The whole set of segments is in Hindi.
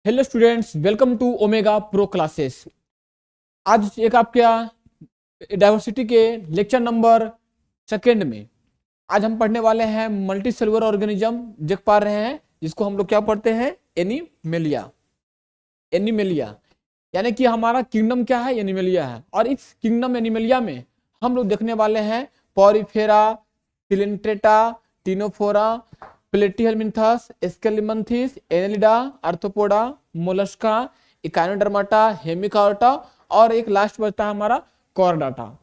Hello students, welcome to Omega Pro Classes. आज एक आपके डाइवर्सिटी के लेक्चर नंबर सेकेंड में आज हम पढ़ने वाले हैं मल्टी सेलुलर ऑर्गेनिज्म। देख पा रहे हैं जिसको हम लोग क्या पढ़ते हैं, एनिमेलिया। एनिमेलिया यानी कि हमारा किंगडम क्या है, एनिमेलिया है। और इस किंगडम एनिमेलिया में हम लोग देखने वाले हैं Porifera, Coelenterata, Ctenophora, Platyhelminthes, Aschelminthes, Annelida, Arthropoda, Mollusca, Echinodermata, Hemichordata और एक लास्ट बचता है हमारा कॉर्डाटा।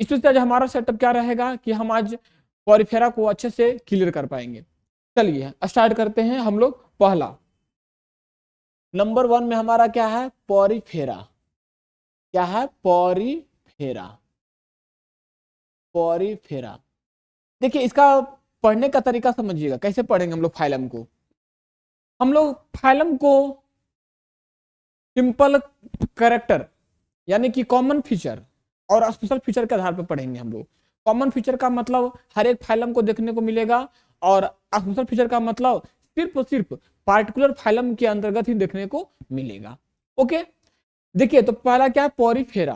इस तरह से आज हमारा सेटअप क्या रहेगा कि हम आज पॉरीफेरा को अच्छे से क्लियर कर पाएंगे। चलिए स्टार्ट करते हैं हम लोग। पहला नंबर 1 में हमारा क्या है, पॉरीफेरा। क्या है, पॉरीफेरा। पॉरीफेरा देखिए, इसका पढ़ने का तरीका समझिएगा। कैसे पढ़ेंगे हम लोग फाइलम को? हम लोग फाइलम को सिंपल कैरेक्टर यानी कि कॉमन फीचर और स्पेशल फीचर के आधार पर पढ़ेंगे हम लोग। कॉमन फीचर का मतलब हर एक फाइलम को देखने को मिलेगा और स्पेशल फीचर का मतलब सिर्फ और सिर्फ पार्टिकुलर फाइलम के अंतर्गत ही देखने को मिलेगा। ओके, देखिए तो पहला क्या है, पॉरीफेरा।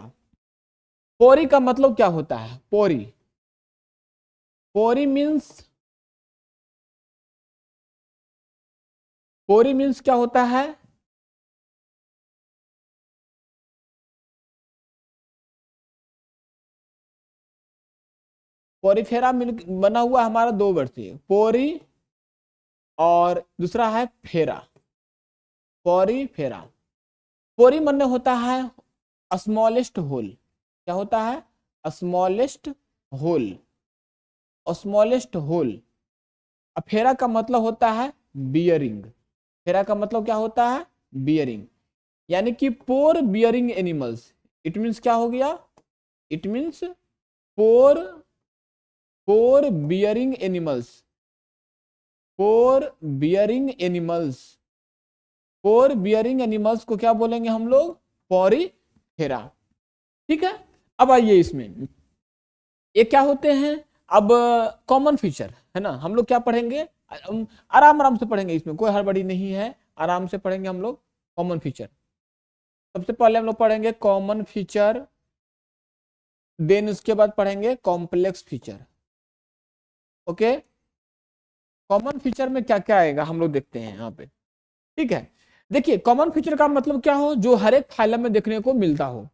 पोरी का मतलब क्या होता है? पोरी, पोरी मीन्स, पोरी मीन्स क्या होता है? पोरीफेरा बना हुआ हमारा दो वर्ड से, पोरी और दूसरा है फेरा। पोरीफेरा, पोरी मन होता है स्मॉलेस्ट होल। क्या होता है? Smallest hole. Smallest hole. फेरा का मतलब होता है बियरिंग। फेरा का मतलब क्या होता है? बियरिंग, यानी कि pore bearing animals. It means क्या हो गया? It means pore, pore bearing animals. Pore bearing animals. Pore bearing animals को क्या बोलेंगे हम लोग? पॉरीफेरा। ठीक है, अब आइए इसमें ये क्या होते हैं। अब कॉमन फीचर है ना, हम लोग क्या पढ़ेंगे, आराम आराम से पढ़ेंगे, इसमें कोई हड़बड़ी नहीं है, आराम से पढ़ेंगे हम लोग। कॉमन फीचर सबसे पहले हम लोग पढ़ेंगे कॉमन फीचर, देन उसके बाद पढ़ेंगे complex feature. Okay, common feature में क्या क्या आएगा हम लोग देखते हैं यहाँ पे। ठीक है, देखिए कॉमन फीचर का मतलब क्या हो, जो हर एक फाइलम में देखने को मिलता हो।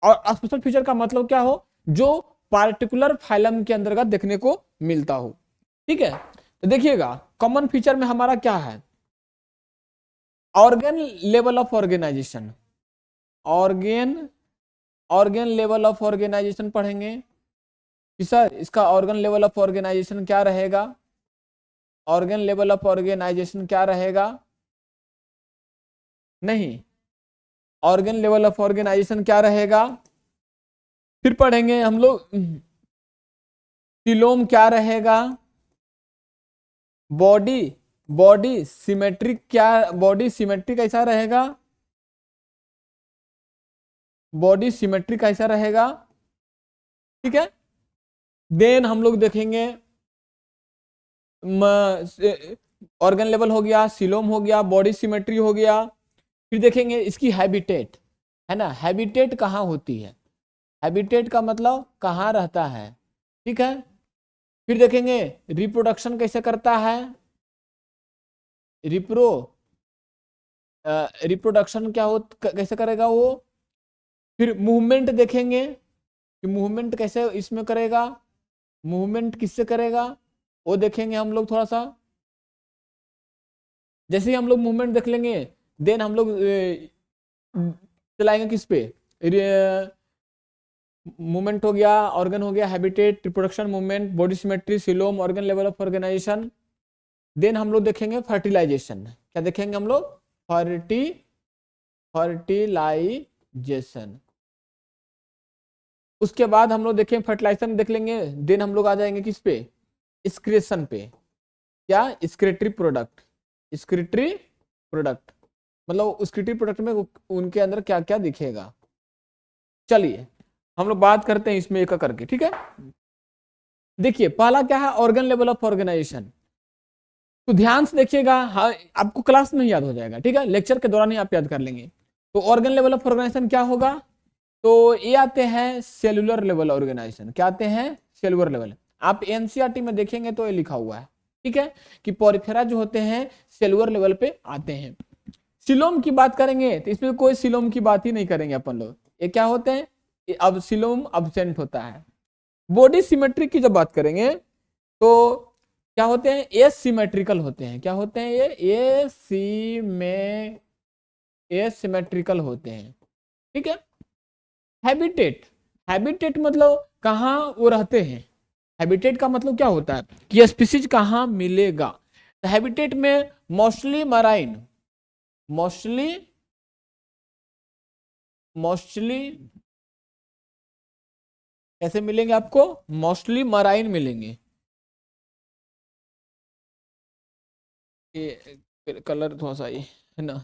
और स्पेशल फीचर का मतलब क्या हो, जो पार्टिकुलर फाइलम के अंतर्गत देखने को मिलता हो। ठीक है, तो देखिएगा कॉमन फीचर में हमारा क्या है, organ level of organization. Organ, organ level of organization पढ़ेंगे कि सर इसका ऑर्गन लेवल ऑफ ऑर्गेनाइजेशन क्या रहेगा। ऑर्गन लेवल ऑफ ऑर्गेनाइजेशन क्या रहेगा? नहीं, ऑर्गन लेवल ऑफ ऑर्गेनाइजेशन क्या रहेगा? फिर पढ़ेंगे हम लोग सिलोम क्या रहेगा। बॉडी, बॉडी सिमेट्रिक क्या, बॉडी सिमेट्रिक कैसा रहेगा? बॉडी सिमेट्रिक कैसा रहेगा? ठीक है, देन हम लोग देखेंगे ऑर्गन लेवल हो गया, सिलोम हो गया, बॉडी सिमेट्री हो गया। फिर देखेंगे इसकी हैबिटेट, है ना, हैबिटेट कहाँ होती है, हैबिटेट का मतलब कहाँ रहता है। ठीक है, फिर देखेंगे रिप्रोडक्शन कैसे करता है, रिप्रो रिप्रोडक्शन क्या हो, कैसे करेगा वो। फिर मूवमेंट देखेंगे कि मूवमेंट कैसे इसमें करेगा, मूवमेंट किससे करेगा वो देखेंगे हम लोग थोड़ा सा। जैसे ही हम लोग मूवमेंट देख लेंगे, देन हम लोग चलाएंगे किस पे, मूवमेंट हो गया, ऑर्गन हो गया, habitat, reproduction, movement, body symmetry, coelom, organ level of organization. Then हम लोग देखेंगे फर्टिलाइजेशन। क्या देखेंगे हम लोग? फर्टिलाइजेशन। उसके बाद हम लोग देखेंगे फर्टिलाइजेशन देख लेंगे, देन हम लोग आ जाएंगे किस पे, एक्सक्रीशन पे। क्या? Excretory product. एक्सक्रीटरी प्रोडक्ट मतलब एक्सक्रीटरी प्रोडक्ट में उनके अंदर क्या क्या दिखेगा। चलिए हम लोग बात करते हैं इसमें एक करके। ठीक है, देखिए पहला क्या है, ऑर्गन लेवल ऑफ ऑर्गेनाइजेशन। तो ध्यान से देखिएगा, हाँ आपको क्लास में ही याद हो जाएगा, ठीक है, लेक्चर के दौरान ही आप याद कर लेंगे। तो ऑर्गन लेवल ऑफ ऑर्गेनाइजेशन क्या होगा, तो ये आते हैं सेलुलर लेवल ऑर्गेनाइजेशन, क्या आते हैं, सेलुलर लेवल। आप एनसीईआरटी में देखेंगे तो ये लिखा हुआ है, ठीक है, कि पोरिफेरा जो होते हैं सेलुलर लेवल पे आते हैं। सिलोम की बात करेंगे तो इसमें कोई सिलोम की बात ही नहीं करेंगे अपन लोग, ये क्या होते हैं, अब सिलोम अब्सेंट होता है। बॉडी सिमेट्री की जब बात करेंगे तो क्या होते हैं, एसिमेट्रिकल होते हैं, क्या होते हैं, ये एसिमेट्रिकल होते हैं, ठीक है। हैबिटेट, हैबिटेट मतलब कहाँ वो रहते हैं, हैबिटेट का मतलब क्या होता है कि स्पीसीज कहाँ मिलेगा। तो हैबिटेट में मोस्टली मराइन, मोस्टली मोस्टली कैसे मिलेंगे आपको, मोस्टली मराइन मिलेंगे। ये कलर थोड़ा सा ये है ना,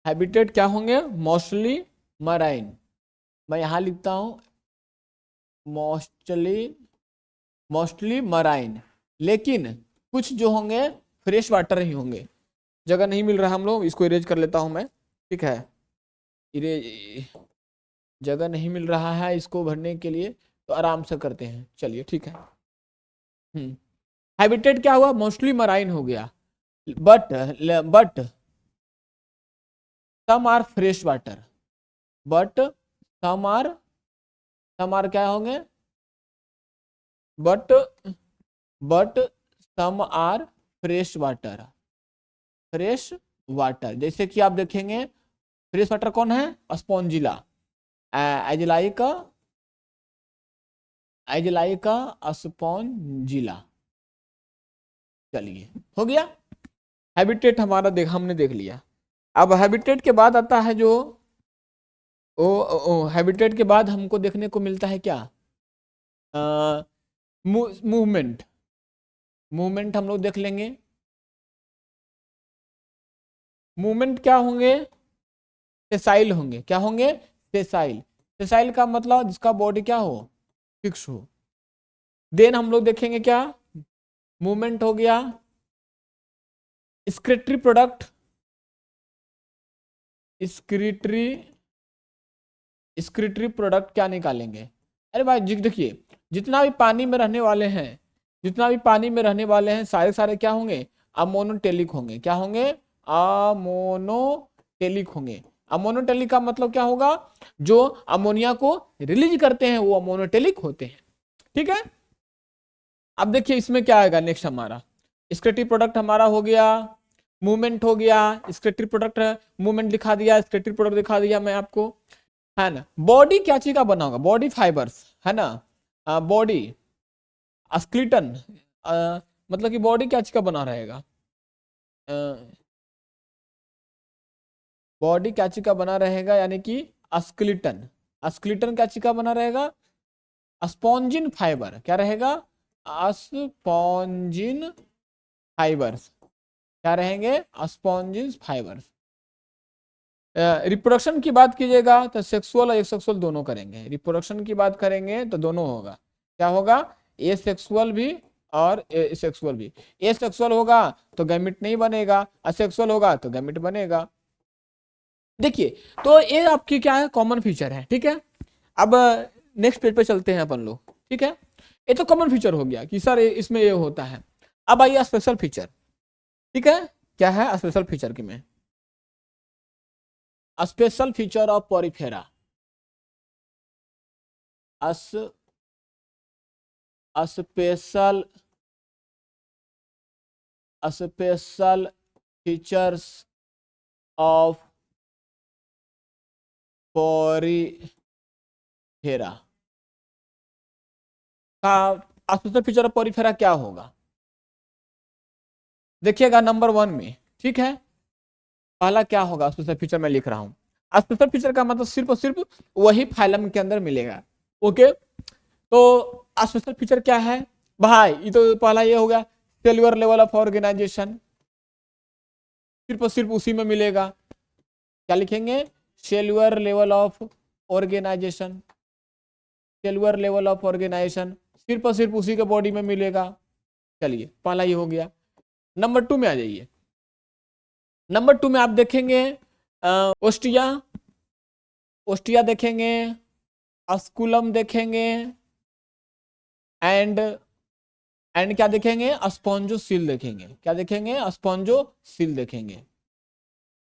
हैबिटेट क्या होंगे, मोस्टली मराइन। मैं यहां लिखता हूं मोस्टली, मोस्टली मराइन, लेकिन कुछ जो होंगे फ्रेश वाटर ही होंगे। जगह नहीं मिल रहा हम लोग, इसको इरेज कर लेता हूं मैं, ठीक है, इरेज, जगह नहीं मिल रहा है इसको भरने के लिए, तो आराम से करते हैं, चलिए ठीक है। हैबिटेट क्या हुआ, मोस्टली मराइन हो गया, but some are fresh water, but some are क्या होंगे, but but some are fresh water, fresh water, जैसे कि आप देखेंगे फ्रेश वाटर कौन है, स्पॉन्जिला, एज लाइक स्पॉन्जिला। चलिए हो गया, हैबिटेट हमारा हमने देख लिया। अब हैबिटेट के बाद आता है जो हैबिटेट के बाद हमको देखने को मिलता है क्या, मूवमेंट, मूवमेंट हम लोग देख लेंगे। मूवमेंट क्या होंगे, सेसाइल होंगे, क्या होंगे, सेसाइल, सेसाइल का मतलब जिसका बॉडी क्या हो, फिक्स हो। देन हम लोग देखेंगे क्या, मूवमेंट हो गया, स्क्रिटरी प्रोडक्ट, स्क्रिटरी स्क्रिटरी प्रोडक्ट क्या निकालेंगे, अरे भाई देखिए, जितना भी पानी में रहने वाले हैं, जितना भी पानी में रहने वाले हैं सारे सारे क्या होंगे, अमोनोटेलिक होंगे, क्या होंगे, अमोनोटेलिक होंगे। अमोनोटेलिक का मतलब क्या होगा, जो अमोनिया को रिलीज करते हैं वो अमोनोटेलिक होते हैं, ठीक है। अब देखिए इसमें क्या आएगा नेक्स्ट हमारा, स्क्रिटरी प्रोडक्ट हमारा हो गया, मूवमेंट हो गया, स्क्रिटरी प्रोडक्ट मूवमेंट दिखा दिया, स्क्रिटरी प्रोडक्ट दिखा दिया मैं आपको, है ना। बॉडी क्या चीज का बना होगा, बॉडी फाइबर्स, है ना, बॉडी स्क्लेटन, मतलब कि बॉडी क्या चीज का बना रहेगा, बॉडी क्या चीज का बना रहेगा, यानी कि स्क्लेटन, स्क्लेटन क्या चीज का बना रहेगा, स्पॉन्जिन फाइबर, क्या रहेगा, स्पॉन्जिन फाइबर्स, क्या रहेंगे, स्पॉन्जिन फाइबर्स। रिप्रोडक्शन की बात कीजिएगा तो सेक्सुअल और एसेक्सुअल दोनों करेंगे, रिप्रोडक्शन की बात करेंगे तो दोनों होगा, क्या होगा, एसेक्सुअल भी और एसेक्सुअल भी। एसेक्सुअल होगा तो गैमेट नहीं बनेगा, असेक्सुअल होगा तो गैमेट बनेगा। देखिए तो ये आपकी क्या है, कॉमन फीचर है, ठीक है। अब नेक्स्ट पेज पे चलते हैं अपन लोग, ठीक है। ये तो कॉमन फीचर हो गया कि सर इसमें ये होता है। अब आइए स्पेशल फीचर, ठीक है, क्या है स्पेशल फीचर की में, special feature of Porifera, special special features of Porifera का स्पेशल फीचर ऑफ पोरिफेरा क्या होगा, देखिएगा नंबर 1 में, ठीक है। पहला क्या होगा स्पेशल फीचर, मैं लिख रहा हूं, स्पेशल फीचर का मतलब सिर्फ और सिर्फ वही फाइलम के अंदर मिलेगा, ओके। तो स्पेशल फीचर क्या है भाई, ये तो पहला ये हो गया, सेलुलर लेवल ऑफ ऑर्गेनाइजेशन, सिर्फ और सिर्फ उसी में मिलेगा, क्या लिखेंगे, cellular level of organization, cellular level of organization. सिर्फ और सिर्फ उसी के बॉडी में मिलेगा। चलिए पहला ये हो गया। नंबर 2 में आ जाइए। नंबर 2 में आप देखेंगे ओस्टिया, ओस्टिया देखेंगे, अस्कुलम देखेंगे, एंड क्या देखेंगे, स्पॉन्जोसील देखेंगे। क्या देखेंगे, स्पॉन्जोसील देखेंगे।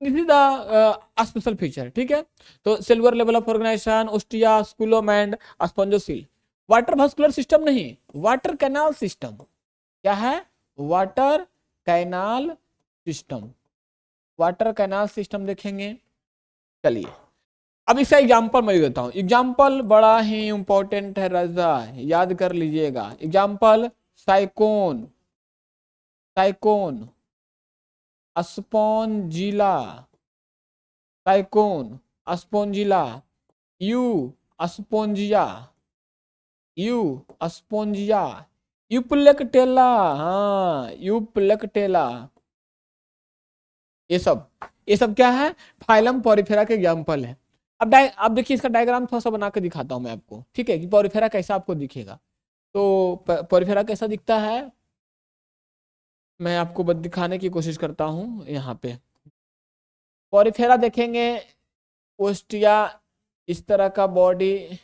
This is the special feature, ठीक है। तो cellular level of organization, ostia, osculum and spongocoel. Water vascular system नहीं, वाटर कैनाल सिस्टम। क्या है, water canal system, water canal system देखेंगे। चलिए अब इसका एग्जाम्पल मैं देता हूं। एग्जाम्पल बड़ा ही इंपॉर्टेंट है रजा, याद कर लीजिएगा। Example sycon, sycon, Spongilla, sycon, Spongilla, you Spongia, you Spongia, Euplectella, हाँ यूप्लेक्टेला। ये सब क्या है, फाइलम पॉरीफेरा के एग्जाम्पल है। अब देखिए इसका डायग्राम थोड़ा सा बना के दिखाता हूं मैं आपको, ठीक है, कि पॉरीफेरा कैसा आपको दिखेगा। तो पॉरीफेरा कैसा दिखता है, मैं आपको दिखाने की कोशिश करता हूं। यहाँ पे पॉरीफेरा देखेंगे, ओस्टिया इस तरह का बॉडी,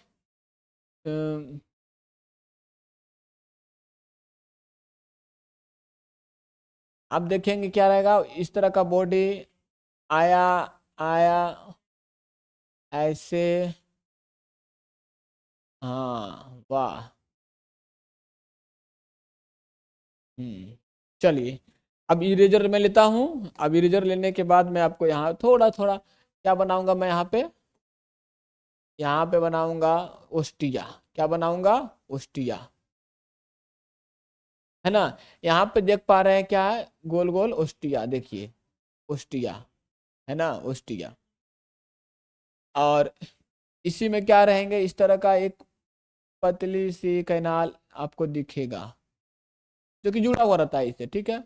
आप देखेंगे क्या रहेगा, इस तरह का बॉडी आया, आया ऐसे, हाँ वाह। चलिए अब इरेजर मैं लेता हूं। अब इरेजर लेने के बाद मैं आपको यहाँ थोड़ा थोड़ा क्या बनाऊंगा, मैं यहाँ पे बनाऊंगा ओस्टिया। क्या बनाऊंगा, ओस्टिया, है ना। यहाँ पे देख पा रहे हैं क्या है, गोल गोल ओस्टिया, देखिए ओस्टिया, है ना, ओस्टिया। और इसी में क्या रहेंगे, इस तरह का एक पतली सी कैनाल आपको दिखेगा जो कि जुड़ा हुआ रहता है इससे, ठीक है।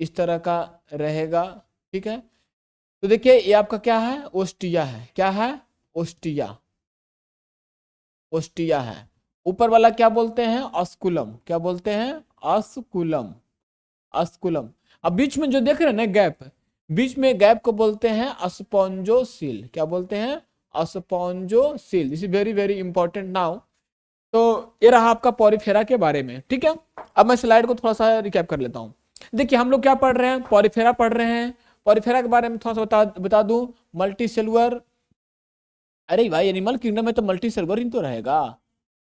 इस तरह का रहेगा, ठीक है। तो देखिए ये आपका क्या है, ओस्टिया है। क्या है, ओस्टिया, ओस्टिया है। ऊपर वाला क्या बोलते हैं, अस्कुलम। क्या बोलते हैं, अस्कुलम, अस्कुलम। अब बीच में जो देख रहे हैं ना गैप, बीच में गैप को बोलते हैं स्पॉन्जोसील। क्या बोलते हैं, spongocoel. This is very very important now. तो ये रहा आपका पॉरीफेरा के बारे में, ठीक है। अब मैं स्लाइड को थोड़ा सा रिकैप कर लेता हूं। देखिए हम लोग क्या पढ़ रहे हैं, पॉरीफेरा पढ़ रहे हैं। पॉरीफेरा के बारे में थोड़ा सा बता दूं, मल्टी सेलुलर। अरे भाई एनिमल किंगडम में तो मल्टी सेलुलर ही तो रहेगा,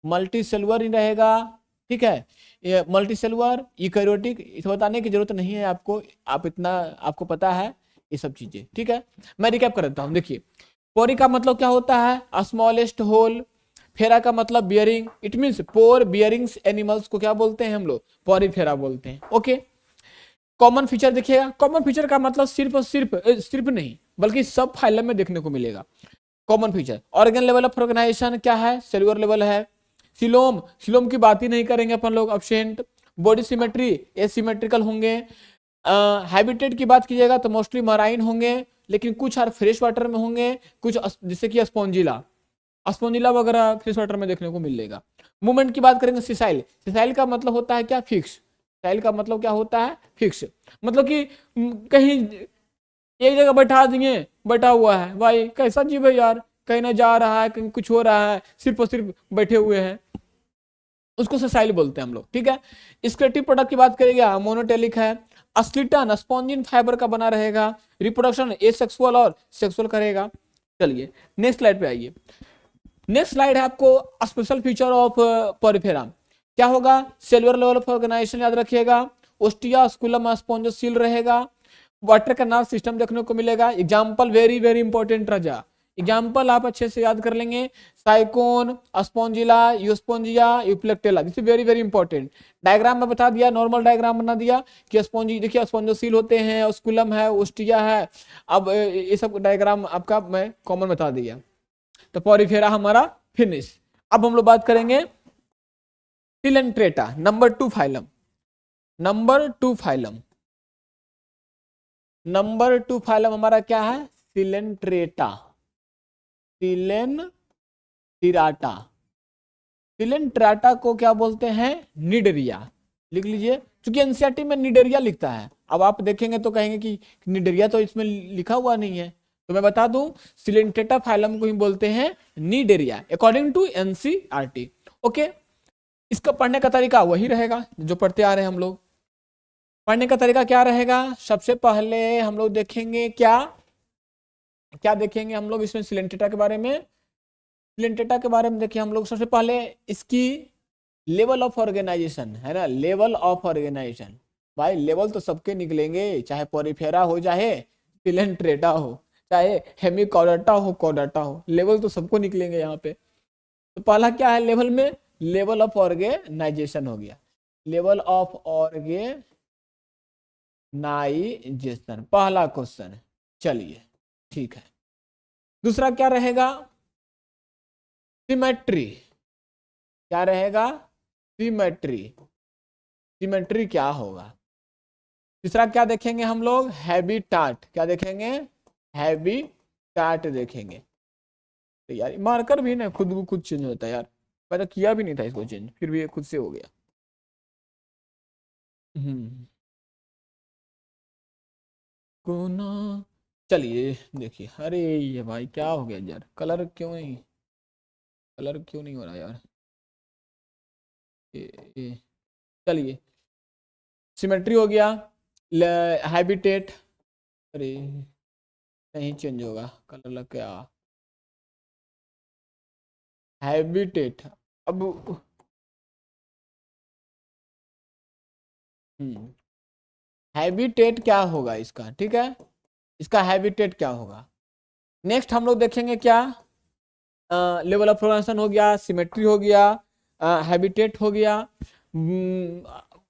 मल्टी सेलुलर ही रहेगा, ठीक है। ये मल्टी सेलुलर यूकैरियोटिक, इसे बताने की जरूरत नहीं है आपको, आप इतना आपको पता है ये सब चीजें, ठीक है। मैं रिकैप कर देता हूँ। देखिए पोरी का मतलब क्या होता है, स्मॉलेस्ट होल। फेरा का मतलब bearing, it means pore bearings animals को क्या बोलते हैं हम लोग, पॉरीफेरा बोलते हैं, ओके। कॉमन फीचर देखिएगा, कॉमन फीचर का मतलब सिर्फ और सिर्फ नहीं बल्कि सब फाइलम में देखने को मिलेगा। Common feature, organ level of organization क्या है, सेलुलर लेवल है। सिलोम, सिलोम की बात ही नहीं करेंगे अपन लोग, अब्सेंट। बॉडी सिमेट्री एसिमेट्रिकल होंगे। हैबिटेट की बात कीजिएगा तो मोस्टली मराइन होंगे, लेकिन कुछ फ्रेश वाटर में होंगे, कुछ जैसे कि स्पॉन्जिला, स्पॉन्जिला वगैरह फ्रेश वाटर में देखने को मिलेगा। मूवमेंट की बात करेंगे, सिसाइल, सिसाइल का मतलब होता है क्या, फिक्स। सिसाइल का मतलब क्या होता है, फिक्स। मतलब कि कहीं एक जगह बैठा दिए, बैठा हुआ है, भाई कैसा जीव है यार, कहीं ना जा रहा है, कहीं कुछ हो रहा है, सिर्फ और सिर्फ बैठे हुए हैं, उसको सेसाइल बोलते हैं हम लोग, ठीक है। स्क्लेटिव प्रोडक्ट की बात करेंगे, मोनोटेलिक है। अस्लिटन स्पॉन्जिन फाइबर का बना रहेगा। रिप्रोडक्शन एसेक्सुअल और सेक्सुअल करेगा। चलिए नेक्स्ट स्लाइड पे आइए। नेक्स्ट स्लाइड है आपको स्पेशल फीचर ऑफ पॉरीफेरा। क्या होगा, सेलुलर लेवल ऑफ ऑर्गेनाइजेशन याद रखिएगा, ओस्टिया स्कूलम स्पॉन्जोसील रहेगा। वाटर कैनाल सिस्टम देखने को मिलेगा। एग्जाम्पल वेरी वेरी इंपॉर्टेंट रहा, एग्जाम्पल आप अच्छे से याद कर लेंगे, Sycon, Spongilla, Euspongia, Euplectella, this is very very important. Diagram में बता दिया, नॉर्मल डायग्राम बना दिया कि स्पॉन्जी देखिए स्पॉन्जोसील होते हैं, स्कूलम है, ओस्टिया है। अब ये सब डायग्राम आपका मैं कॉमन बता दिया। तो पॉरीफेरा हमारा फिनिश। अब हम लोग बात करेंगे Coelenterata, number 2 phylum. Number 2 phylum, number 2 phylum हमारा क्या है, सिलेंट्रेटा। सिलेंटिराटा। सिलेंट्राटा को क्या बोलते हैं? निडरिया। लिख लीजिए, क्योंकि एनसीईआरटी में निडरिया लिखता है। अब आप देखेंगे तो कहेंगे कि निडरिया तो इसमें लिखा हुआ नहीं है, तो मैं बता दूं सिलेंट्रेटा फाइलम को ही बोलते हैं Cnidaria according to NCERT. Okay, इसका पढ़ने का तरीका वही रहेगा जो पढ़ते आ रहे हैं हम लोग। पढ़ने का तरीका क्या रहेगा? सबसे पहले हम लोग देखेंगे क्या क्या देखेंगे हम लोग इसमें सिलेंट्रेटा के बारे में। सिलेंट्रेटा के बारे में देखिए हम लोग सबसे पहले इसकी लेवल ऑफ ऑर्गेनाइजेशन है ना, लेवल ऑफ ऑर्गेनाइजेशन। भाई लेवल तो सबके निकलेंगे, चाहे पोरिफेरा हो, चाहे सिलेंट्रेटा हो, चाहे हेमिकॉर्डाटा हो, कॉर्डाटा हो, लेवल तो सबको निकलेंगे यहाँ पे। तो पहला क्या है लेवल में? लेवल ऑफ ऑर्गेनाइजेशन हो गया, लेवल ऑफ ऑर्गेनाइजेशन पहला क्वेश्चन। चलिए ठीक है। दूसरा क्या रहेगा? सिमेट्री। क्या रहेगा? सिमेट्री। सिमेट्री क्या होगा? तीसरा क्या देखेंगे हम लोग? हैबिटाट। क्या देखेंगे? हैबिटाट देखेंगे। तो यार मार्कर भी ना खुद चेंज होता है यार, मैंने किया भी नहीं था इसको चेंज, फिर भी ये खुद से हो गया। हम्म कोना। चलिए देखिए, अरे ये भाई क्या हो गया यार, कलर क्यों नहीं हो रहा यार? ये चलिए, सिमेट्री हो गया, हैबिटेट। अरे नहीं चेंज होगा कलर लग गया। हैबिटेट। अब हैबिटेट क्या होगा इसका? ठीक है, इसका हैबिटेट क्या होगा? नेक्स्ट हम लोग देखेंगे क्या? लेवल ऑफ ऑर्गेनाइजेशन हो गया, सिमेट्री हो गया, हैबिटेट हो गया,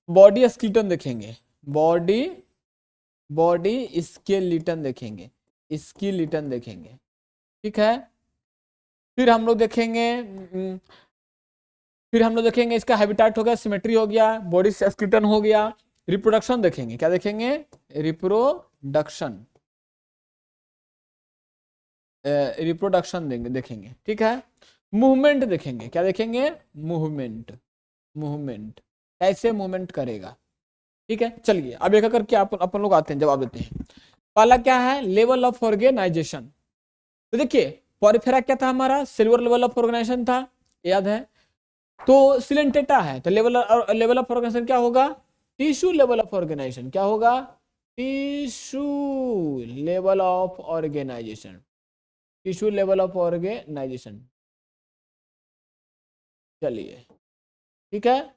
बॉडी स्केलेटन देखेंगे, बॉडी बॉडी स्केलेटन देखेंगे, स्केलेटन देखेंगे। ठीक है, फिर हम लोग देखेंगे इसका हैबिटेट हो गया, सिमेट्री हो गया, बॉडी स्केलेटन हो गया, रिप्रोडक्शन देखेंगे। क्या देखेंगे? रिप्रोडक्शन। रिप्रोडक्शन देखेंगे। ठीक है, मूवमेंट देखेंगे। क्या देखेंगे? मूवमेंट। मूवमेंट कैसे मूवमेंट करेगा। ठीक है, चलिए अब एक करके अपन लोग आते हैं, जवाब देते हैं। पहला क्या है? Level of organization. तो देखिए पॉरीफेरा क्या था हमारा? सिल्वर लेवल ऑफ ऑर्गेनाइजेशन था, याद है। तो सिलेंटेटा है, तो लेवल ऑफ ऑर्गेनाइजेशन क्या होगा? Tissue level of organization. क्या होगा? Tissue level of organization. Tissue level of organization. चलिए ठीक है,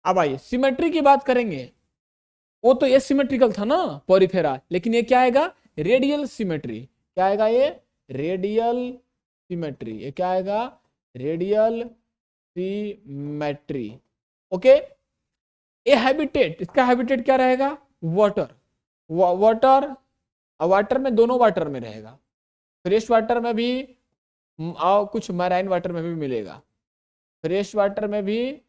अब आइए सिमेट्री की बात करेंगे। वो तो ये सिमेट्रिकल था ना पॉरीफेरा, लेकिन ये क्या आएगा? Radial symmetry. क्या आएगा ये? Radial symmetry. ये क्या आएगा? Radial symmetry. ओके, ये हैबिटेट, इसका हैबिटेट क्या रहेगा? वाटर। वाटर, वाटर में दोनों वाटर में रहेगा, फ्रेश वाटर में भी और कुछ मैराइन वाटर में भी मिलेगा, फ्रेश वाटर में भी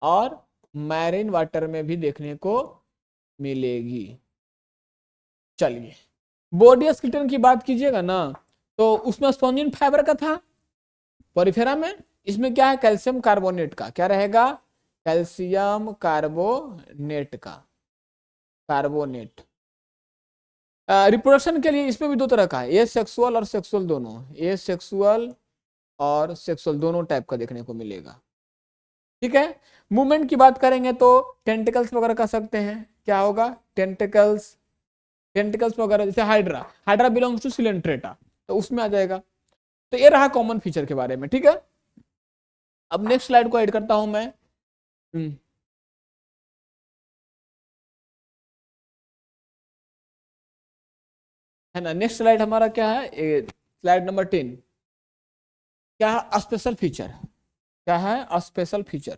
और मैरीन वाटर में भी देखने को मिलेगी। चलिए, बॉडी स्केलेटन की बात कीजिएगा ना, तो उसमें स्पॉन्जिन फाइबर का था पॉरीफेरा में। इसमें क्या है? कैल्शियम कार्बोनेट का। क्या रहेगा? कैल्शियम कार्बोनेट का, कार्बोनेट। रिप्रोडक्शन के लिए इसमें भी दो तरह का है, ए सेक्सुअल और सेक्सुअल दोनों, ए सेक्सुअल और सेक्सुअल दोनों टाइप का देखने को मिलेगा। ठीक है, मूवमेंट की बात करेंगे तो टेंटिकल्स वगैरह कर सकते हैं। क्या होगा? टेंटिकल्स, टेंटिकल्स वगैरह, जैसे hydra, hydra belongs to Coelenterata, तो उसमें आ जाएगा। तो ये रहा कॉमन फीचर के बारे में। ठीक है, अब नेक्स्ट स्लाइड को ऐड करता हूं मैं। है ना, नेक्स्ट स्लाइड हमारा क्या है? Slide number 10। क्या है? Special feature. क्या है? Special feature.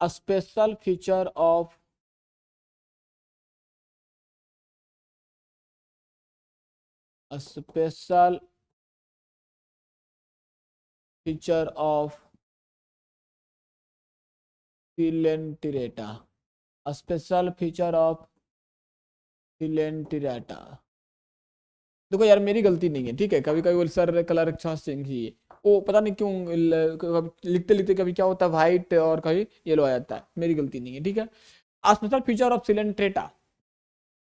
Special feature of special feature of Coelenterata. Special feature of Coelenterata. देखो यार मेरी गलती नहीं है, ठीक है, कभी कभी वो सर कलर अच्छा चेंज कीजिए, वो पता नहीं क्यों लिखते लिखते कभी क्या होता है व्हाइट और कभी येलो आ जाता है, मेरी गलती नहीं है, ठीक है। स्पेशल फीचर ऑफ सिलेंट्रेटा,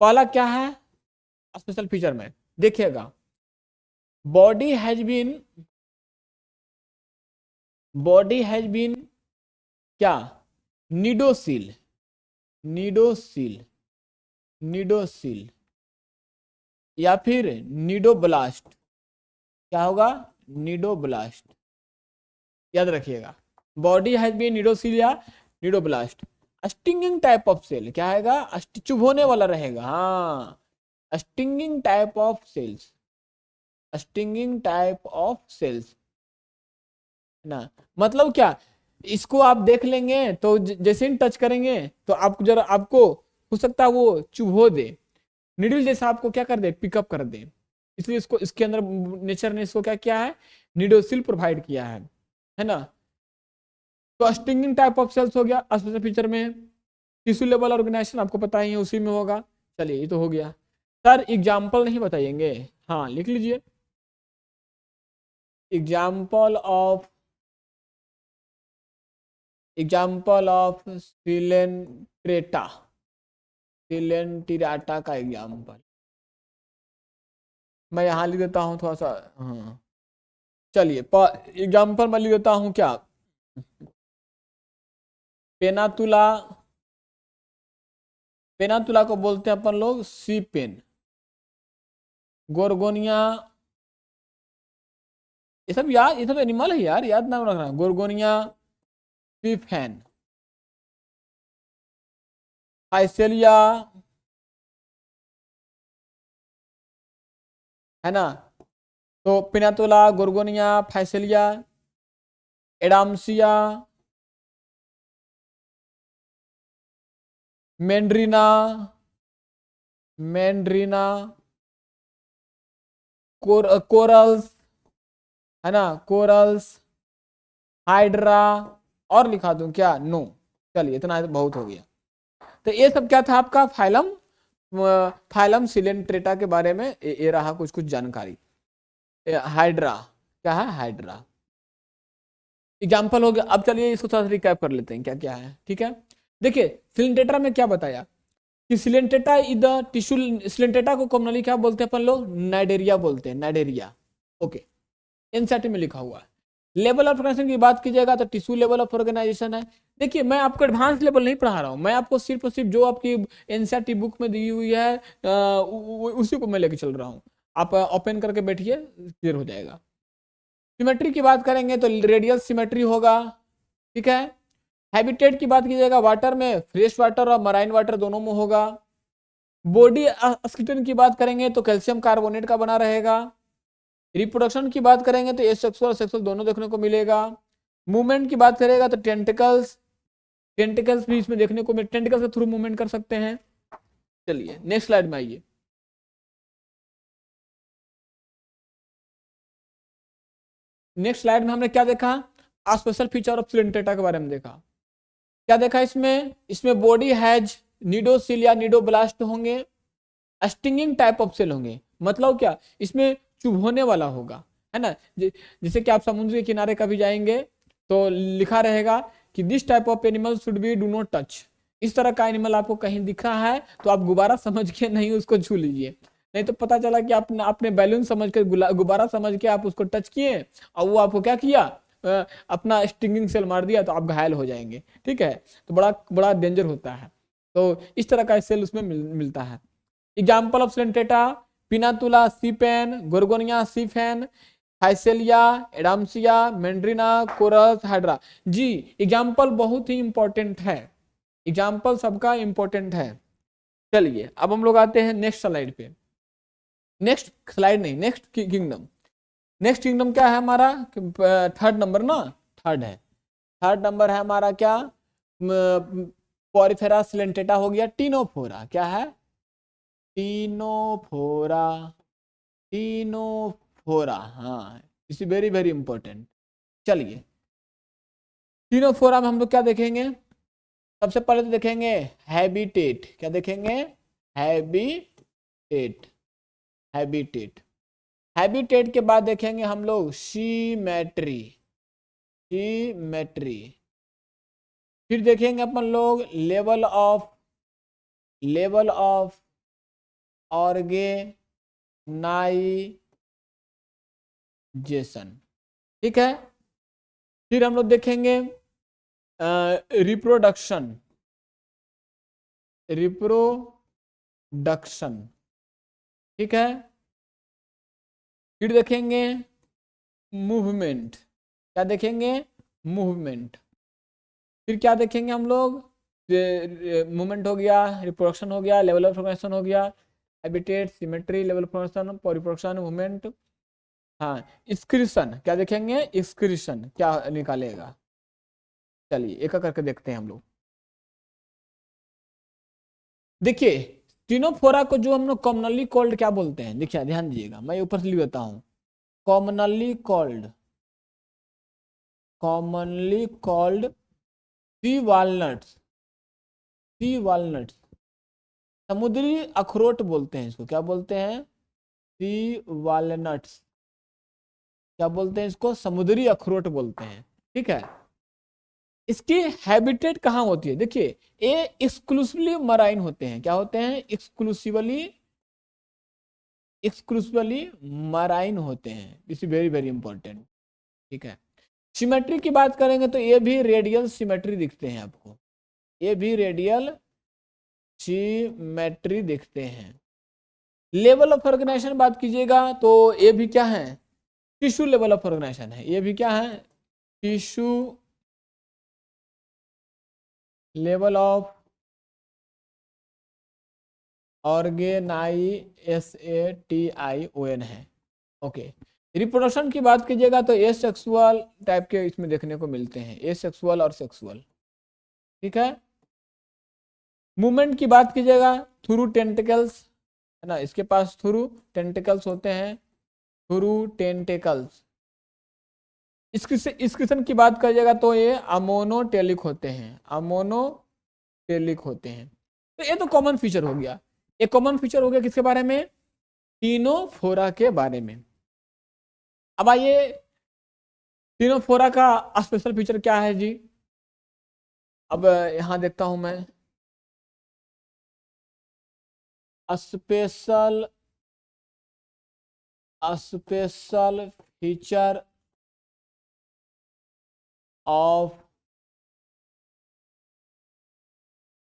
पहला क्या है स्पेशल फीचर में, देखिएगा, body has been, body has been क्या, निडोसिल, निडोसिल, निडोसिल या फिर निडोब्लास्ट, क्या होगा, निडोब्लास्ट, याद रखिएगा, बॉडी हैज बीन निडोसिल या cnidoblast. Stinging type of cell क्या आएगा, चुभोने वाला रहेगा, हाँ, stinging type of cells, stinging type of cells ना, मतलब क्या, इसको आप देख लेंगे तो जैसे ही टच करेंगे तो आप जरा आपको हो सकता है वो चुभो दे, निडल जैसा आपको क्या कर दे, पिकअप कर दे, इसलिए इसको इसके अंदर नेचर ने इसको क्या किया है, निडोसिल प्रोवाइड किया है ना। तो स्टिंगिंग टाइप ऑफ सेल्स हो गया स्पेशल फीचर में, टिश्यू लेवल ऑर्गेनाइजेशन आपको पता ही है उसी में होगा। चलिए ये तो हो गया, सर एग्जाम्पल नहीं बताएंगे, हाँ लिख लीजिए, example of, example of Coelenterata, Coelenterata का एग्जाम्पल मैं यहाँ लिख देता हूँ थोड़ा सा, हाँ चलिए एग्जाम्पल मैं लिख देता हूँ क्या, पेनातुला, पेनातुला को बोलते हैं अपन लोग सी पेन, गोरगोनिया, ये सब याद, ये सब एनिमल है यार, याद ना रखना, गोरगोनिया, फैन, आइसेलिया, है ना, तो पिनातुला, गोरगोनिया, फाइसेलिया, एडामसिया, मैंड्रीना, मैंड्रीना, कोरल्स, है ना, कोरल्स, हाइड्रा, और लिखा दूं क्या, नो, चलिए इतना तो बहुत हो गया। तो ये सब क्या था आपका फाइलम, फाइलम सिलेंट्रेटा के बारे में ये रहा कुछ कुछ जानकारी। हाइड्रा क्या है, हाइड्रा एग्जाम्पल हो गया। अब चलिए इसको थोड़ा सा रिकैप कर लेते हैं क्या क्या है, ठीक है। देखिए सिलेंट्रेटा में क्या बताया कि Coelenterata is the tissue, Coelenterata को कॉमनली क्या बोलते हैं अपन लोग, नाइडेरिया बोलते हैं, नाइडेरिया, ओके, एनसीईआरटी में लिखा हुआ है। लेवल ऑफ ऑर्गेनाइजेशन की बात कीजिएगा तो टिश्यू लेवल ऑफ ऑर्गेनाइजेशन है। देखिए मैं आपको एडवांस लेवल नहीं पढ़ा रहा हूँ, मैं आपको सिर्फ और सिर्फ जो आपकी एनसीईआरटी बुक में दी हुई है उसी को मैं लेके चल रहा हूँ, आप ओपन करके बैठिए क्लियर हो जाएगा। सिमेट्री की बात करेंगे तो रेडियल सिमेट्री होगा, ठीक है। हैबिटेट की बात कीजिएगा वाटर में फ्रेश वाटर और मराइन वाटर दोनों में होगा। बॉडी स्केलेटन की बात करेंगे तो कैल्शियम कार्बोनेट का बना रहेगा। रिप्रोडक्शन की बात करेंगे तो एसेक्सुअल और सेक्सुअल दोनों देखने को मिलेगा। मूवमेंट की बात करेगा तो टेंटिकल्स, टेंटिकल्स भी इसमें देखने को मिले, टेंटिकल्स के थ्रू मूवमेंट कर सकते हैं। चलिए नेक्स्ट स्लाइड में आइए। नेक्स्ट स्लाइड में हमने क्या देखा, स्पेशल फीचर ऑफ सिलेंट्रेटा के बारे में देखा। क्या देखा इसमें, इसमें बॉडी हैज निडोसिल या निडोब्लास्ट होंगे, स्टिंगिंग टाइप ऑफ सेल होंगे, मतलब क्या इसमें चुभोने वाला होगा, है ना। जैसे कि आप समुद्र के किनारे कभी जाएंगे तो लिखा रहेगा कि this type of animal should be do not touch, इस तरह का एनिमल आपको कहीं दिख रहा है तो आप गुब्बारा समझ के नहीं उसको छू लीजिए, नहीं तो पता चला कि आपने आपने बैलून समझ के गुब्बारा समझ के आप उसको टच किए और वो आपको क्या किया, अपना स्टिंगिंग सेल मार दिया तो आप घायल हो जाएंगे, ठीक है। तो बड़ा बड़ा डेंजर होता है, तो इस तरह का सेल उसमें मिलता है। Example of Coelenterata, Pennatula sea pen, Gorgonia sea fan, Physalia, Adamsia, Meandrina, corals, Hydra. जी एग्जाम्पल बहुत ही इंपॉर्टेंट है, एग्जाम्पल सबका इंपॉर्टेंट है। चलिए अब हम लोग आते हैं नेक्स्ट स्लाइड पे, नेक्स्ट स्लाइड नहीं, नेक्स्ट किंगडम। नेक्स्ट किंगडम क्या है हमारा, थर्ड नंबर ना, थर्ड है, थर्ड नंबर है हमारा क्या, पोरिफेरा सिलेंट्रेटा हो गया। टीनोफोरा क्या है, टीनोफोरा, टीनोफोरा, हाँ इज वेरी वेरी इंपॉर्टेंट। चलिए टीनोफोरा में हम लोग क्या देखेंगे, सबसे पहले तो देखेंगे हैबिटेट, क्या देखेंगे, हैबिटेट, हैबिटेट, हैबिटेट के बाद देखेंगे हम लोग सिमेट्री, सिमेट्री। फिर देखेंगे अपन लोग लेवल ऑफ ऑर्गेनाइजेशन, ठीक है। फिर हम लोग देखेंगे रिप्रोडक्शन, ठीक है। फिर देखेंगे मूवमेंट, क्या देखेंगे, मूवमेंट। फिर क्या देखेंगे हम लोग, मूवमेंट हो गया, रिप्रोडक्शन हो गया, लेवल ऑफ ऑर्गेनाइजेशन हो गया, habitat, symmetry, level of organization, reproduction, movement. हाँ, एक्सक्रीशन, क्या देखेंगे, एक्सक्रीशन क्या निकालेगा। चलिए एक एक करके देखते हैं हम लोग। देखिए टिनोफोरा को जो हम लोग कॉमनली कॉल्ड क्या बोलते हैं, देखिए ध्यान दीजिएगा, मैं ऊपर से लिख देता हूँ। कॉमनली कॉल्ड सी वालनट्स, समुद्री अखरोट बोलते हैं इसको, क्या बोलते हैं, सी वालनट्स, क्या बोलते हैं इसको, समुद्री अखरोट बोलते हैं, ठीक है। इसकी हैबिटेट कहाँ होती है, देखिए ये एक्सक्लूसिवली मराइन होते हैं, क्या होते हैं, एक्सक्लूसिवली मराइन होते हैं, this is very very important, ठीक है। सिमेट्री की बात करेंगे तो ये भी रेडियल सिमेट्री दिखते हैं आपको, ये भी रेडियल सिमेट्री दिखते हैं। लेवल ऑफ ऑर्गेनाइजेशन बात कीजिएगा तो ये भी क्या है, टिश्यू लेवल ऑफ ऑर्गेनाइजेशन है, ये भी क्या है, टिश्यू लेवल ऑफ ऑर्गेनाइजेशन है, ओके। रिप्रोडक्शन की बात कीजिएगा तो ए सेक्सुअल टाइप के इसमें देखने को मिलते हैं, ए सेक्सुअल और सेक्सुअल, ठीक है। मूवमेंट की बात कीजिएगा थ्रू टेंटिकल्स, है ना, इसके पास थ्रू टेंटिकल्स होते हैं, थ्रू टेंटिकल्स। एक्सक्रीशन की बात कीजिएगा तो ये अमोनोटेलिक होते हैं, अमोनोटेलिक होते हैं। तो ये तो कॉमन फीचर हो गया, एक कॉमन फीचर हो गया किसके बारे में, टिनोफोरा के बारे में। अब आइए टिनोफोरा का स्पेशल फीचर क्या है जी, अब यहां देखता हूं मैं, special feature of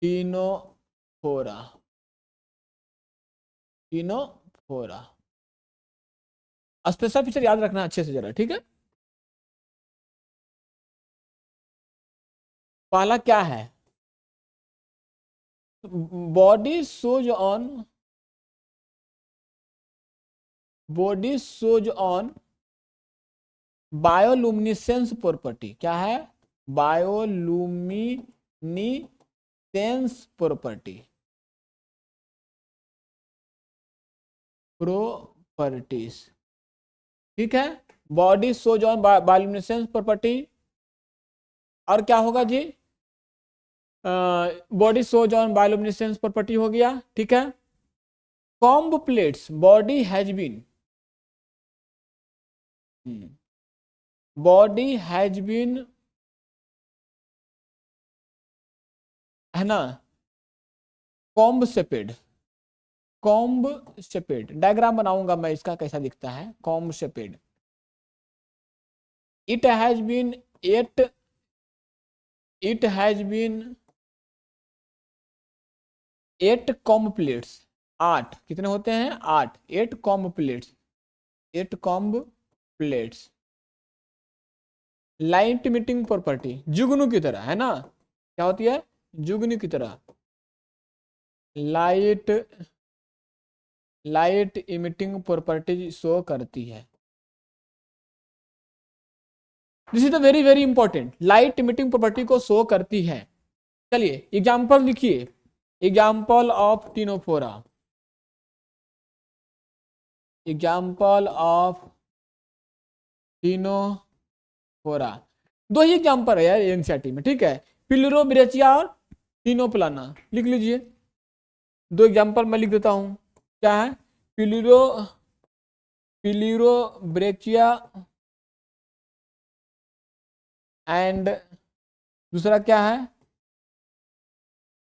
Ctenophora, special feature याद रखना अच्छे से जरा, ठीक है। पहला क्या है, body shows on bioluminescence property, क्या है, बायोलुमिनेसेंस प्रॉपर्टीज, ठीक है। Body shows on bioluminescence property, और क्या होगा जी, body shows on bioluminescence property हो गया, ठीक है। Comb plates, body has been है ना, कॉम्ब शेपेड, डायग्राम बनाऊंगा मैं इसका कैसा दिखता है, comb shaped. It has been 8 comb plates, 8 कितने होते हैं, 8, 8 comb plates, light emitting property, जुगनू की तरह, है ना, क्या होती है, जुगनू की तरह, लाइट इमिटिंग प्रॉपर्टी शो करती है। This is the very very important, light emitting property को शो करती है। चलिए एग्जांपल लिखिए, एग्जांपल ऑफ टिनोफोरा, दो ही एग्जांपल है यार एनसीईआरटी में, ठीक है, पिलरोब्रेचिया और टिनोप्लाना, लिख लीजिए, दो एग्जांपल मैं लिख देता हूं, क्या है, पिलिरोब्रेचिया एंड दूसरा क्या है,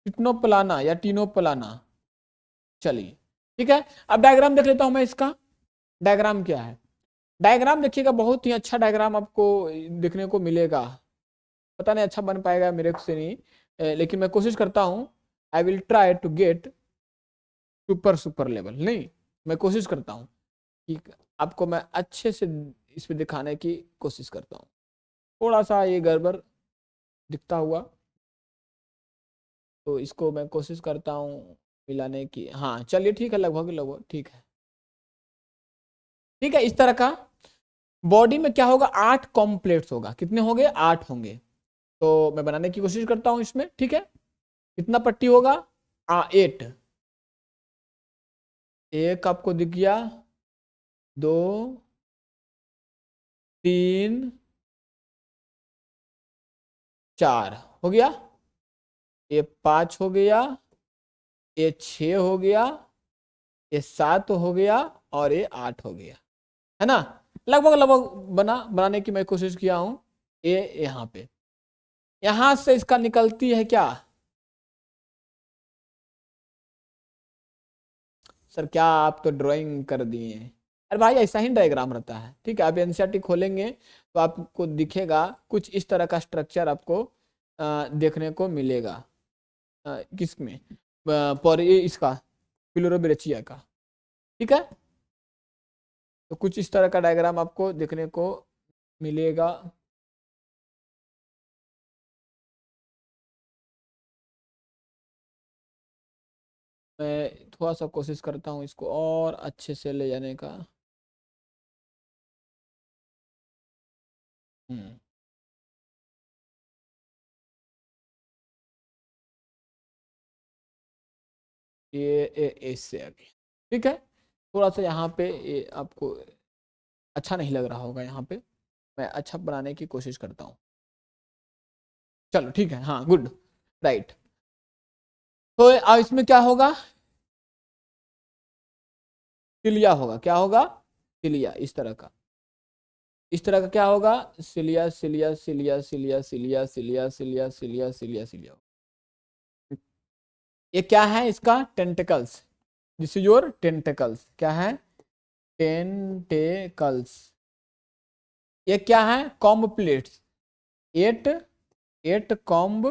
टिट्नोप्लाना या टीनोप्लाना। चलिए ठीक है, अब डायग्राम देख लेता हूं मैं इसका। डायग्राम क्या है, डायग्राम देखिएगा, बहुत ही अच्छा डायग्राम आपको देखने को मिलेगा। पता नहीं अच्छा बन पाएगा मेरे से नहीं, लेकिन मैं कोशिश करता हूं। I will try to get super level, नहीं मैं कोशिश करता हूं कि आपको मैं अच्छे से इस पे दिखाने की कोशिश करता हूं। थोड़ा सा ये गड़बड़ दिखता हुआ, तो इसको मैं कोशिश करता हूँ मिलाने की। हाँ चलिए ठीक है, लगभग लगभग ठीक है। ठीक है, इस तरह का बॉडी में क्या होगा, 8 कॉम्प्लेट्स होगा। कितने होंगे, 8 होंगे। तो मैं बनाने की कोशिश करता हूं इसमें, ठीक है। कितना पट्टी होगा, 8। एक आपको दिख गया, 2, 3, 4 हो गया, ये 5 हो गया, ये 6 हो गया, ये 7 हो गया, और ये 8 हो गया, है ना। लगभग लगभग बनाने की मैं कोशिश किया हूं। ये यहाँ पे, यहां से इसका निकलती है क्या, सर क्या आप तो ड्राइंग कर दिए। अरे भाई ऐसा ही डायग्राम रहता है, ठीक है। आप एनसीईआरटी खोलेंगे तो आपको दिखेगा कुछ इस तरह का स्ट्रक्चर आपको देखने को मिलेगा। किसमें, पर ये इसका फ्लोरोब्रेचिया का, ठीक है। तो कुछ इस तरह का डायग्राम आपको देखने को मिलेगा। मैं थोड़ा सा कोशिश करता हूँ इसको और अच्छे से ले जाने का। हम्म, ये इससे आगे, ठीक है। थोड़ा सा यहाँ पे ये आपको अच्छा नहीं लग रहा होगा, यहाँ पे मैं अच्छा बनाने की कोशिश करता हूँ। चलो ठीक है, हाँ गुड, राइट। तो इसमें क्या होगा, सिलिया होगा, क्या होगा, सिलिया इस तरह का। इस तरह का क्या होगा, cilia cilia cilia cilia cilia cilia cilia cilia cilia cilia. ये क्या है, इसका tentacles. This is your tentacles, क्या है, टेंटिकल्स। ये क्या है, कॉम्ब प्लेट्स। 8 8 कॉम्ब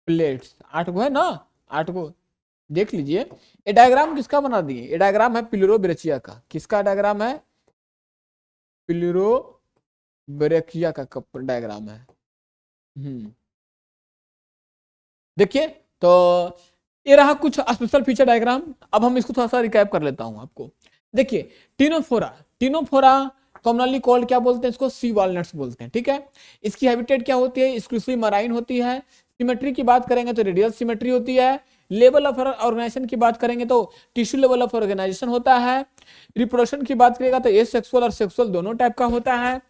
प्लेट्स, 8 गो है ना, 8 गो। देख लीजिए, ये डायग्राम किसका बना दिए, ये डायग्राम है पिलरोब्रेचिया का। किसका डायग्राम है, पिलरोब्रेचिया का डायग्राम है। देखिए, तो ये रहा कुछ स्पेशल फीचर डायग्राम। अब हम इसको थोड़ा सा रिकैप कर लेता हूं आपको। देखिए, टीनोफोरा, टीनोफोरा कॉमनली कॉल्ड क्या बोलते हैं इसको, सी वॉलनट्स बोलते हैं, ठीक है। इसकी हैबिटेट क्या होती है, एक्सक्लूसिव मराइन होती है। सिमेट्री की बात करेंगे तो रेडियल सिमेट्री होती है। लेवल ऑफ ऑर्गेनाइजेशन की बात करेंगे तो टिश्यू लेवल ऑफ ऑर्गेनाइजेशन होता है। रिप्रोडक्शन की बात करेगा तो एसेक्सुअल और सेक्सुअल दोनों टाइप का होता है।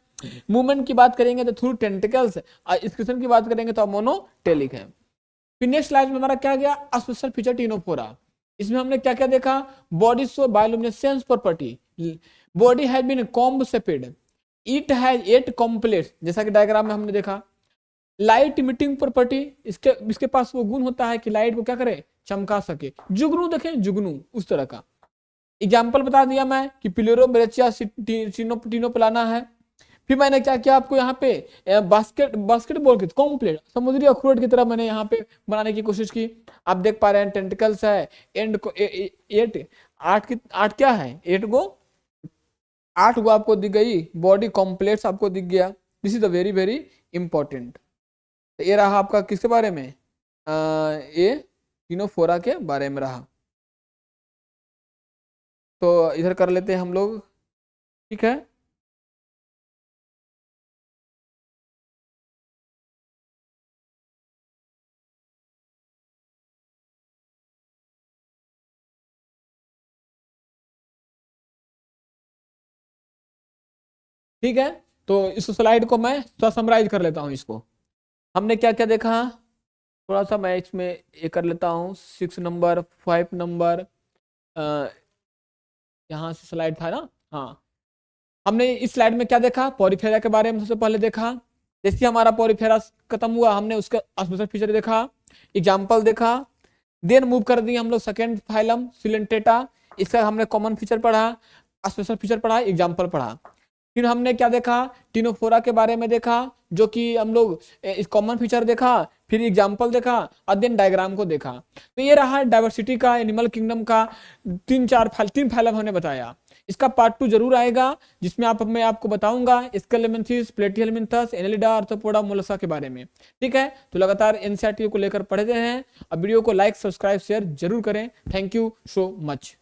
मूवमेंट की बात करेंगे तो थ्रू टेंटिकल्स, और एक्सक्रीशन की बात करेंगे तो मोनोटेलिक है। फिर नेक्स्ट स्लाइड में हमारा क्या गया, स्पेशल फीचर टीनोफोरा। इसमें हमने क्या क्या देखा, body show bioluminescence property, body has been comb shaped, it has 8 comb plates, जैसा कि डायग्राम में हमने देखा। लाइट इमिटिंग प्रॉपर्टी, इसके इसके पास वो गुण होता है कि लाइट को क्या करे, चमका सके। जुगनू देखें, जुगनू उस तरह का। एग्जाम्पल बता दिया मैं कि पिलेरोब्रेचिया टीनोप्लाना है। फिर मैंने क्या किया, आपको यहाँ पे बास्केटबॉल की कॉम्प्लेट समुद्री अखरोट की तरह मैंने यहाँ पे बनाने की कोशिश की। आप देख पा रहे हैं टेंटिकल्स है, एंड को 8 8 क्या है, 8 गो, 8 गो आपको दिख गई बॉडी कॉम्प्लेक्स आपको दिख गया। This is the very very important. ये रहा आपका किसके बारे में, ये टीनोफोरा के बारे में रहा। तो इधर कर लेते हैं हम लोग, ठीक है। ठीक है, तो इस स्लाइड को मैं थोड़ा समराइज कर लेता हूँ इसको। हमने क्या क्या देखा, थोड़ा सा मैं इसमें ये कर लेता हूँ। 6 नंबर, 5 नंबर, यहाँ से स्लाइड था ना, हाँ। हमने इस स्लाइड में क्या देखा, पॉरीफेरा के बारे में सबसे पहले देखा। जैसे हमारा पॉरीफेरा खत्म हुआ, हमने उसका स्पेशल फीचर देखा, एग्जाम्पल देखा। देन मूव कर दिए हम लोग सेकेंड फाइलम सिलेंटेटा, इसका हमने कॉमन फीचर पढ़ा, स्पेशल फीचर पढ़ा, एग्जाम्पल पढ़ा। फिर हमने क्या देखा, टिनोफोरा के बारे में देखा, जो कि हम लोग कॉमन फीचर देखा, फिर एग्जाम्पल देखा और देन डायग्राम को देखा। तो ये रहा डाइवर्सिटी का, एनिमल किंगडम का तीन फाइलम हमने बताया। इसका पार्ट 2 जरूर आएगा, जिसमें मैं आपको बताऊंगा स्केलेमेंथिस, प्लेटिहेलमिन्थस, एनेलिडा, आर्थ्रोपोडा, मोलस्का के बारे में। ठीक है, तो लगातार एनसीईआरटी को लेकर पढ़ते हैं। अब वीडियो को लाइक, सब्सक्राइब, शेयर जरूर करें। Thank you so much.